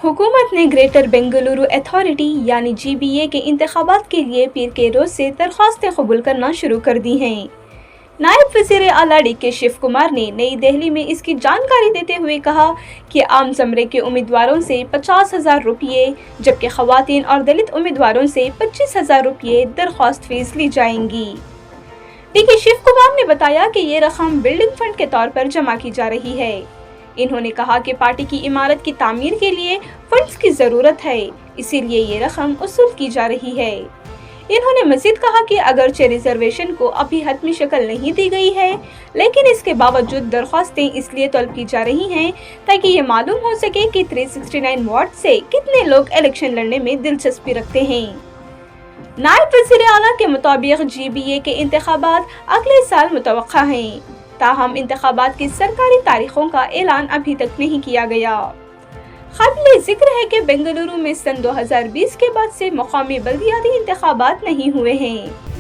हुकूमत ने greater Bengaluru authority यानी GBA के इंतखाबात के लिए पीर के रोज़ से दरख्वास्तें कबूल करना शुरू कर दी हैं। नायब वज़ीर आला DK शिव कुमार ने नई दिल्ली में इसकी जानकारी देते हुए कहा कि आम ज़मरे के उम्मीदवारों से 50,000 रुपये जबकि ख़वातीन और दलित उम्मीदवारों से 25,000 रुपये दरख्वास्त फीस ली जाएंगी। DK शिव कुमार ने बताया कि ये रकम बिल्डिंग फंड के तौर पर जमा की जा रही है। इन्होंने कहा कि पार्टी की इमारत की तामीर के लिए फंड्स की ज़रूरत है, इसीलिए ये रकम वसूल की जा रही है। इन्होंने मज़ीद कहा कि अगरचे रिजर्वेशन को अभी हतमी शक्ल नहीं दी गई है, लेकिन इसके बावजूद दरख्वास्तें इसलिए तलब की जा रही हैं ताकि ये मालूम हो सके कि 369 वार्ड से कितने लोग इलेक्शन लड़ने में दिलचस्पी रखते हैं। नायब वज़ीर आला के मुताबिक GBA के इंतखाबात अगले साल मुतवक्का हैं, ताहम इंतखाबात की सरकारी तारीखों का ऐलान अभी तक नहीं किया गया। काबिल जिक्र है कि बेंगलुरु में सन 2020 के बाद से मुकामी बल्दियाती इंतखाबात नहीं हुए हैं।